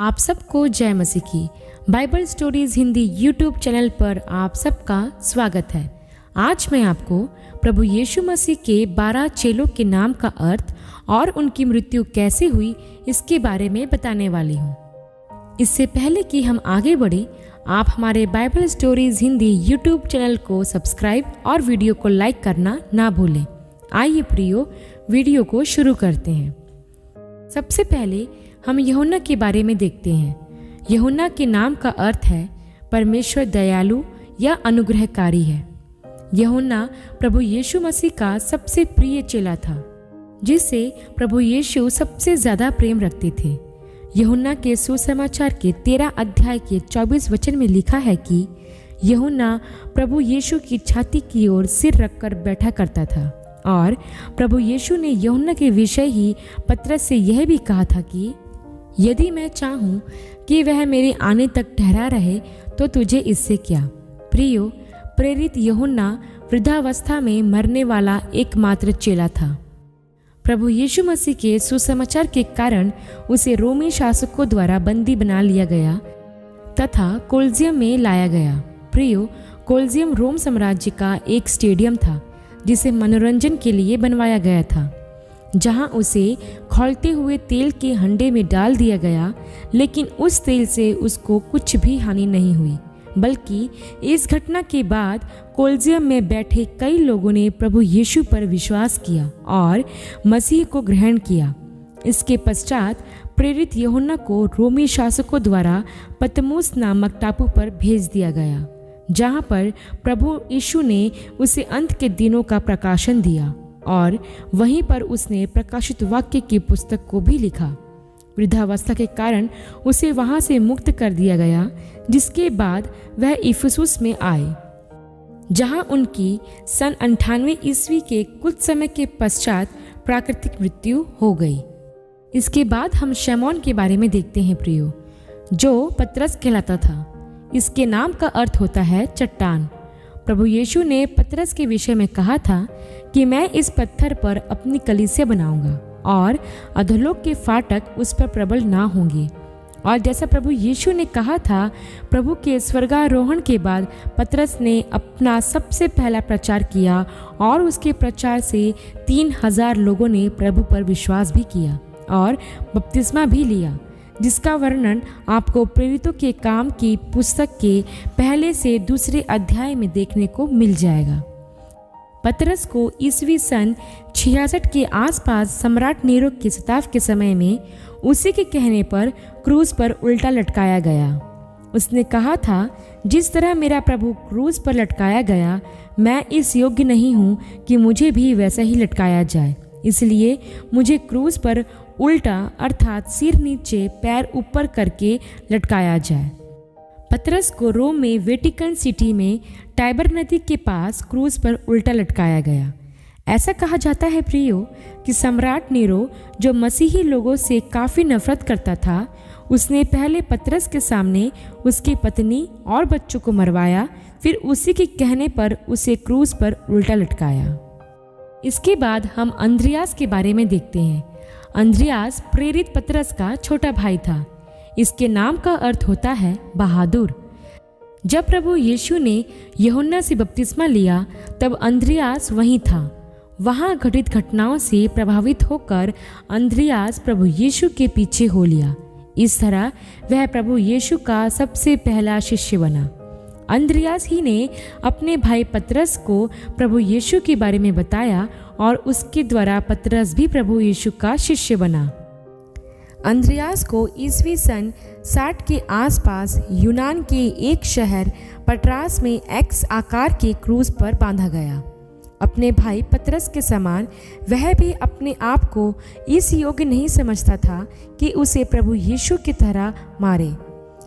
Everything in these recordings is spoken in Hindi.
आप सबको जय मसीह की। Bible stories Hindi YouTube channel पर आप सबका स्वागत है। आज मैं आपको प्रभु यीशु मसीह के 12 चेलों के नाम का अर्थ और उनकी मृत्यु कैसे हुई इसके बारे में बताने वाली हूँ। इससे पहले कि हम आगे बढ़े, आप हमारे Bible stories Hindi YouTube channel को सब्सक्राइब और वीडियो को लाइक करना ना भूलें। आइए प्रियो, वीडियो को शुरू करते हैं। सबसे पहले हम यूहन्ना के बारे में देखते हैं। यूहन्ना के नाम का अर्थ है परमेश्वर दयालु या अनुग्रहकारी है। यूहन्ना प्रभु यीशु मसीह का सबसे प्रिय चेला था, जिससे प्रभु यीशु सबसे ज्यादा प्रेम रखते थे। यूहन्ना के सुसमाचार के 13 अध्याय के 24 वचन में लिखा है कि यूहन्ना प्रभु यीशु की छाती की ओर सिर रखकर बैठा करता था और प्रभु यीशु ने यूहन्ना के विषय ही पतरस से यह भी कहा था कि यदि मैं चाहूँ कि वह मेरे आने तक ठहरा रहे तो तुझे इससे क्या। प्रियो, प्रेरित यूहन्ना वृद्धावस्था में मरने वाला एकमात्र चेला था। प्रभु यीशु मसीह के सुसमाचार के कारण उसे रोमी शासकों द्वारा बंदी बना लिया गया तथा कोलिजियम में लाया गया। प्रियो, कोलिजियम रोम साम्राज्य का एक स्टेडियम था जिसे मनोरंजन के लिए बनवाया गया था, जहां उसे खौलते हुए तेल के हंडे में डाल दिया गया, लेकिन उस तेल से उसको कुछ भी हानि नहीं हुई, बल्कि इस घटना के बाद कोलिजियम में बैठे कई लोगों ने प्रभु यीशु पर विश्वास किया और मसीह को ग्रहण किया। इसके पश्चात प्रेरित यूहन्ना को रोमी शासकों द्वारा पतमुस नामक टापू पर भेज दिया गया, जहां पर प्रभु यीशु ने उसे अंत के दिनों का प्रकाशन दिया और वहीं पर उसने प्रकाशित वाक्य की पुस्तक को भी लिखा। वृद्धावस्था के कारण उसे वहां से मुक्त कर दिया गया, जिसके बाद वह इफिसुस में आए, जहां उनकी सन 98 ईस्वी के कुछ समय के पश्चात प्राकृतिक मृत्यु हो गई। इसके बाद हम शमौन के बारे में देखते हैं प्रियो, जो पतरस कहलाता था। इसके नाम का अर्थ होता है चट्टान। प्रभु यीशु ने पतरस के विषय में कहा था कि मैं इस पत्थर पर अपनी कलीसिया बनाऊंगा और अधोलोक के फाटक उस पर प्रबल ना होंगे। और जैसा प्रभु यीशु ने कहा था, प्रभु के स्वर्गारोहण के बाद पतरस ने अपना सबसे पहला प्रचार किया और उसके प्रचार से 3000 लोगों ने प्रभु पर विश्वास भी किया और बपतिस्मा भी लिया, जिसका वर्णन आपको प्रेरितों के काम की पुस्तक के पहले से दूसरे अध्याय में देखने को मिल जाएगा। पतरस को ईस्वी सन 66 के आसपास सम्राट नीरो के सताव के समय में उसी के कहने पर क्रूज पर उल्टा लटकाया गया। उसने कहा था, जिस तरह मेरा प्रभु क्रूज पर लटकाया गया, मैं इस योग्य नहीं हूँ कि मुझे भी वैसा ही लटकाया जाए, इसलिए मुझे क्रूज पर उल्टा अर्थात सिर नीचे पैर ऊपर करके लटकाया जाए। पतरस को रोम में वेटिकन सिटी में टाइबर नदी के पास क्रूज पर उल्टा लटकाया गया। ऐसा कहा जाता है प्रियो कि सम्राट नीरो, जो मसीही लोगों से काफ़ी नफरत करता था, उसने पहले पतरस के सामने उसकी पत्नी और बच्चों को मरवाया, फिर उसी के कहने पर उसे क्रूज पर उल्टा लटकाया। इसके बाद हम अंद्रियास के बारे में देखते हैं। अंद्रियास प्रेरित पतरस का छोटा भाई था। इसके नाम का अर्थ होता है बहादुर। जब प्रभु यीशु ने यूहन्ना से बपतिस्मा लिया, तब अंद्रियास वहीं था। वहां घटित घटनाओं से प्रभावित होकर अंद्रियास प्रभु यीशु के पीछे हो लिया। इस तरह वह प्रभु यीशु का सबसे पहला शिष्य बना। अंद्रियास ही ने अपने भाई पतरस को प्रभु यीशु के बारे में बताया और उसके द्वारा पतरस भी प्रभु यीशु का शिष्य बना। अंद्रियास को ईस्वी सन 60 के आसपास यूनान के एक शहर पटरास में एक्स आकार के क्रूज पर बांधा गया। अपने भाई पतरस के समान वह भी अपने आप को इस योग्य नहीं समझता था कि उसे प्रभु यीशु की तरह मारे,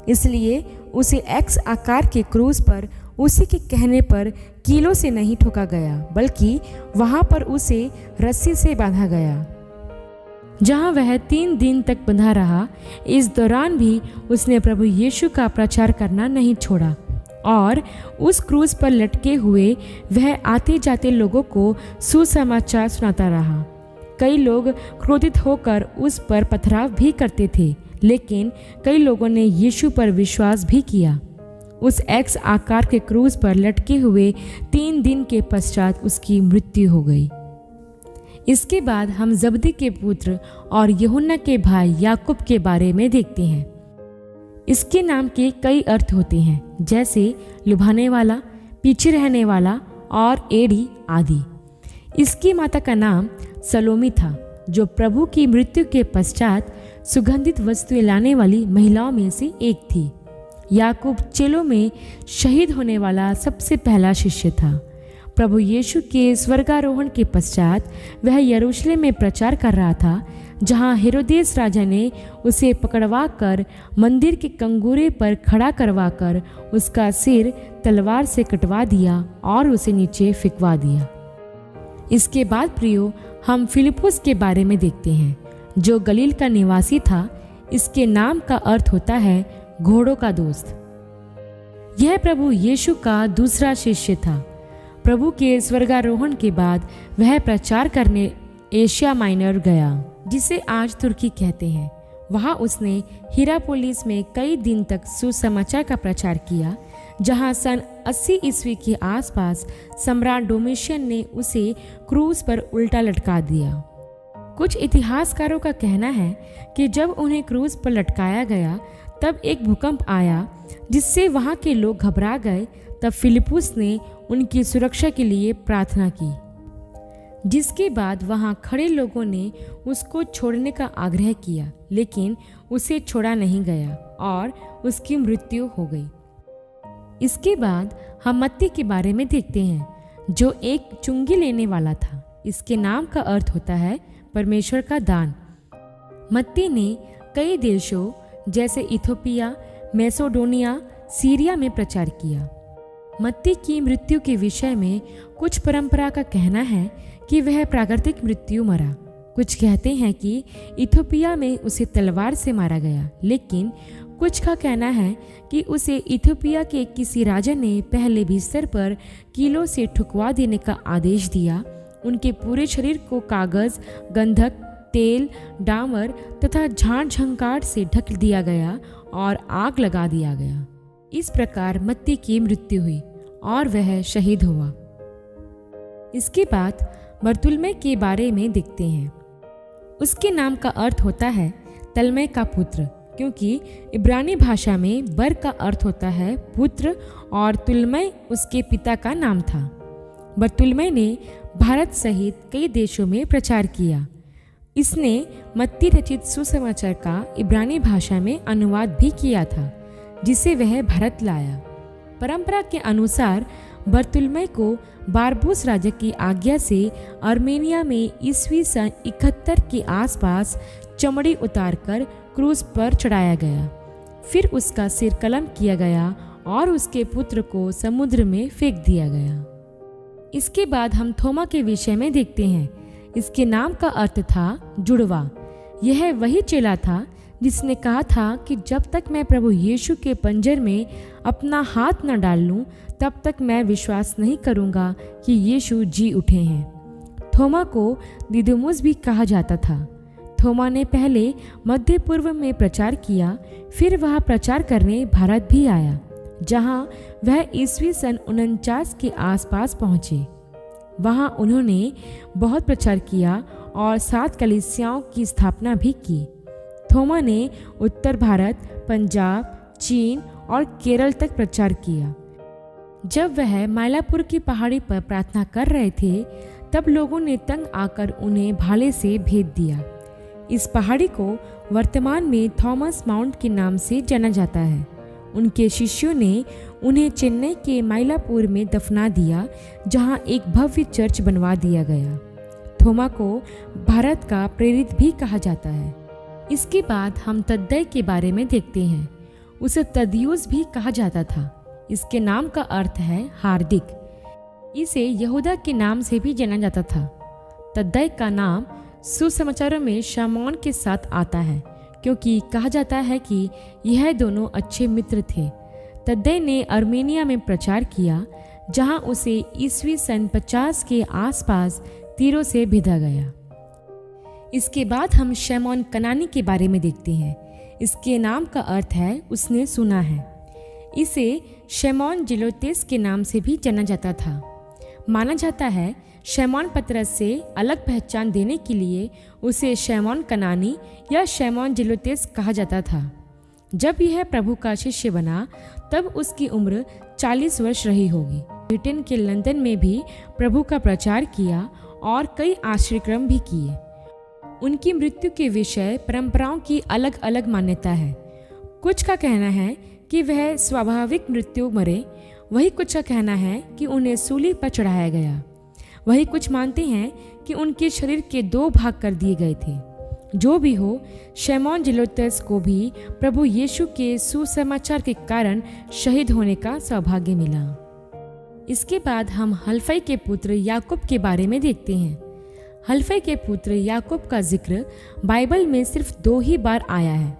इसलिए उसे एक्स आकार के क्रूज पर उसी के कहने पर कीलों से नहीं ठोका गया, बल्कि वहां पर उसे रस्सी से बांधा गया, जहां वह 3 दिन तक बंधा रहा। इस दौरान भी उसने प्रभु यीशु का प्रचार करना नहीं छोड़ा और उस क्रूज पर लटके हुए वह आते जाते लोगों को सुसमाचार सुनाता रहा। कई लोग क्रोधित होकर उस पर पथराव भी करते थे, लेकिन कई लोगों ने यीशु पर विश्वास भी किया। उस एक्स आकार के क्रूज पर लटके हुए 3 दिन के पश्चात उसकी मृत्यु हो गई। इसके बाद हम जब्दी के पुत्र और यूहन्ना के भाई याकूब के बारे में देखते हैं। इसके नाम के कई अर्थ होते हैं, जैसे लुभाने वाला, पीछे रहने वाला और एड़ी आदि। इसकी माता का नाम सलोमी था, जो प्रभु की मृत्यु के पश्चात सुगंधित वस्तुएं लाने वाली महिलाओं में से एक थी। याकूब चेलों में शहीद होने वाला सबसे पहला शिष्य था। प्रभु यीशु के स्वर्गारोहण के पश्चात वह यरूशलेम में प्रचार कर रहा था, जहां हेरोदेस राजा ने उसे पकड़वा कर मंदिर के कंगूरे पर खड़ा करवा कर उसका सिर तलवार से कटवा दिया और उसे नीचे फेंकवा दिया। इसके बाद प्रियो, हम फिलिपुस के बारे में देखते हैं, जो गलील का निवासी था। इसके नाम का अर्थ होता है घोड़ों का दोस्त। यह प्रभु यीशु का दूसरा शिष्य था। प्रभु के स्वर्गारोहण के बाद वह प्रचार करने एशिया माइनर गया, जिसे आज तुर्की कहते हैं। वहां उसने हिरापोलिस में कई दिन तक सुसमाचार का प्रचार किया, जहां सन 80 ईस्वी के आसपास सम्राट डोमिशियन ने उसे क्रूज पर उल्टा लटका दिया। कुछ इतिहासकारों का कहना है कि जब उन्हें क्रूज पर लटकाया गया तब एक भूकंप आया, जिससे वहां के लोग घबरा गए। तब फिलिपुस ने उनकी सुरक्षा के लिए प्रार्थना की, जिसके बाद वहां खड़े लोगों ने उसको छोड़ने का आग्रह किया, लेकिन उसे छोड़ा नहीं गया और उसकी मृत्यु हो गई। इसके बाद हम मत्ती के बारे में देखते हैं, जो एक चुंगी लेने वाला था। इसके नाम का अर्थ होता है परमेश्वर का दान। मत्ती ने कई देशों जैसे इथोपिया, मैसेडोनिया, सीरिया में प्रचार किया। मत्ती की मृत्यु के विषय में कुछ परंपरा का कहना है कि वह प्राकृतिक मृत्यु मरा। कुछ कहते हैं कि इथोपिया में उसे तलवार से मारा गया, लेकिन कुछ का कहना है कि उसे इथोपिया के किसी राजा ने पहले बिस्तर पर कीलों से ठुकवा देने का आदेश दिया। उनके पूरे शरीर को कागज, गंधक, तेल, डामर तथा झाड़ झंकार से ढक दिया गया और आग लगा दिया गया। इस प्रकार मत्ती की मृत्यु हुई और वह शहीद हुआ। इसके बाद बरतुल्मै के बारे में देखते हैं। उसके नाम का अर्थ होता है तलमै का पुत्र, क्योंकि इब्रानी भाषा में बर का अर्थ होता है पुत्र और तुल्मै उसके पिता का नाम था। बरतुल्मै ने भारत सहित कई देशों में प्रचार किया। इसने मत्ती रचित सुसमाचार का इब्रानी भाषा में अनुवाद भी किया था, जिसे वह भारत लाया। परंपरा के अनुसार बरतुल्मै को बारबूस राजा की आज्ञा से आर्मेनिया में ईस्वी सन 71 के आसपास चमड़ी उतारकर क्रूज पर चढ़ाया गया। फिर उसका सिर कलम किया गया और उसके पुत्र को समुद्र में फेंक दिया गया। इसके बाद हम थोमा के विषय में देखते हैं। इसके नाम का अर्थ था जुड़वा। यह वही चेला था जिसने कहा था कि जब तक मैं प्रभु यीशु के पंजर में अपना हाथ न डाल लूं, तब तक मैं विश्वास नहीं करूंगा कि यीशु जी उठे हैं। थोमा को दिदुमुस भी कहा जाता था। थोमा ने पहले मध्य पूर्व में प्रचार किया, फिर वह प्रचार करने भारत भी आया, जहां वह ईस्वी सन 49 के आसपास पहुंचे। वहां उन्होंने बहुत प्रचार किया और 7 कलीसियाओं की स्थापना भी की। थोमा ने उत्तर भारत, पंजाब, चीन और केरल तक प्रचार किया। जब वह माइलापुर की पहाड़ी पर प्रार्थना कर रहे थे, तब लोगों ने तंग आकर उन्हें भाले से भेद दिया। इस पहाड़ी को वर्तमान में थॉमस माउंट के नाम से जाना जाता है। उनके शिष्यों ने उन्हें चेन्नई के माइलापुर में दफना दिया, जहां एक भव्य चर्च बनवा दिया गया। थोमा को भारत का प्रेरित भी कहा जाता है। इसके बाद हम तद्दै के बारे में देखते हैं। उसे तदियुस भी कहा जाता था। इसके नाम का अर्थ है हार्दिक। इसे यहूदा के नाम से भी जाना जाता था। तद्दै का नाम सुसमाचारों में शामौन के साथ आता है, क्योंकि कहा जाता है कि यह दोनों अच्छे मित्र थे। तद्दै ने आर्मेनिया में प्रचार किया, जहां उसे ईस्वी सन 50 के आसपास तीरों से भेजा गया। इसके बाद हम शमौन कनानी के बारे में देखते हैं। इसके नाम का अर्थ है उसने सुना है। इसे शमौन जेलोतेस के नाम से भी जाना जाता था। माना जाता है शमौन पतरस से अलग पहचान देने के लिए उसे शमौन कनानी या शमौन जेलोतेस कहा जाता था। जब यह प्रभु का शिष्य बना तब उसकी उम्र 40 वर्ष रही होगी। ब्रिटेन के लंदन में भी प्रभु का प्रचार किया और कई आश्रयक्रम भी किए। उनकी मृत्यु के विषय परंपराओं की अलग अलग मान्यता है। कुछ का कहना है कि वह स्वाभाविक मृत्यु मरे, वही कुछ का कहना है कि उन्हें सूली पर चढ़ाया गया। वही कुछ मानते हैं कि उनके शरीर के 2 भाग कर दिए गए थे। जो भी हो, शमौन जेलोतेस को भी प्रभु यीशु के सुसमाचार के कारण शहीद होने का सौभाग्य मिला। इसके बाद हम हलफई के पुत्र याकूब के बारे में देखते हैं। हलफई के पुत्र याकूब का जिक्र बाइबल में सिर्फ 2 ही बार आया है।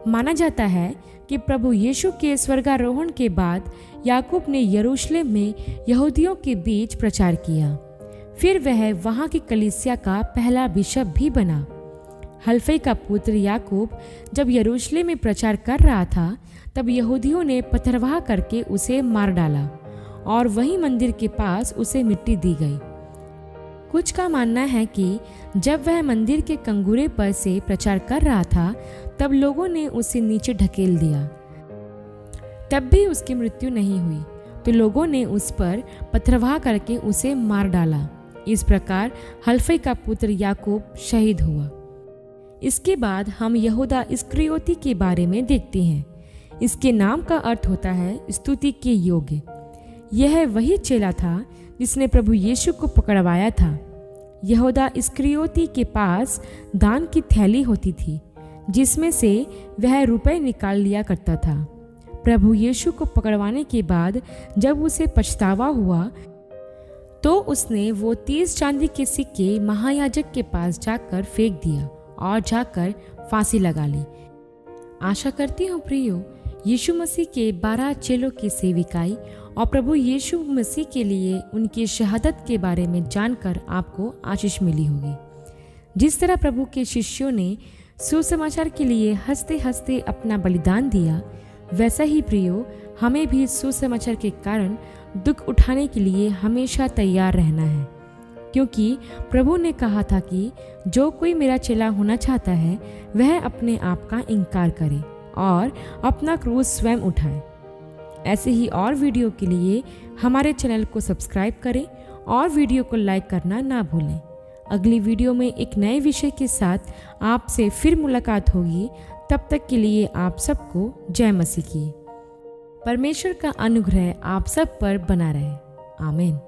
माना जाता है कि प्रभु यीशु के स्वर्गारोहण के बाद याकूब ने यरूशलेम में यहूदियों के बीच प्रचार किया। फिर वह वहाँ की कलीसिया का पहला बिशप भी बना। हलफई का पुत्र याकूब जब यरूशलेम में प्रचार कर रहा था तब यहूदियों ने पथरवाह करके उसे मार डाला और वहीं मंदिर के पास उसे मिट्टी दी गई। कुछ का मानना है कि जब वह मंदिर के कंगूरे पर से प्रचार कर रहा था तब लोगों ने उसे नीचे ढकेल दिया। तब भी उसकी मृत्यु नहीं हुई तो लोगों ने उस पर पथरवाह करके उसे मार डाला। इस प्रकार हलफई का पुत्र याकूब शहीद हुआ। इसके बाद हम यहूदा इस्करियोती के बारे में देखते हैं। इसके नाम का अर्थ होता है स्तुति के योग्य। यह वही चेला था जिसने प्रभु यीशु को पकड़वाया था। यहूदा इस्करियोती के पास दान की थैली होती थी जिसमें से वह रुपए निकाल लिया करता था। प्रभु यीशु को पकड़वाने के बाद जब उसे पछतावा हुआ तो उसने वो 30 चांदी के सिक्के महायाजक के पास जाकर फेंक दिया और जाकर फांसी लगा ली। आशा करती हूँ प्रियो, यीशु मसीह के 12 चेलों की सेविकाई और प्रभु यीशु मसीह के लिए उनकी शहादत के बारे में जानकर आपको आशीष मिली होगी। जिस तरह प्रभु के शिष्यों ने सुसमाचार के लिए हंसते हंसते अपना बलिदान दिया, वैसा ही प्रियो हमें भी सुसमाचार के कारण दुख उठाने के लिए हमेशा तैयार रहना है, क्योंकि प्रभु ने कहा था कि जो कोई मेरा चेला होना चाहता है वह अपने आप का इनकार करे और अपना क्रूस स्वयं उठाए। ऐसे ही और वीडियो के लिए हमारे चैनल को सब्सक्राइब करें और वीडियो को लाइक करना ना भूलें। अगली वीडियो में एक नए विषय के साथ आपसे फिर मुलाकात होगी। तब तक के लिए आप सबको जय मसीह की। परमेश्वर का अनुग्रह आप सब पर बना रहे। आमीन।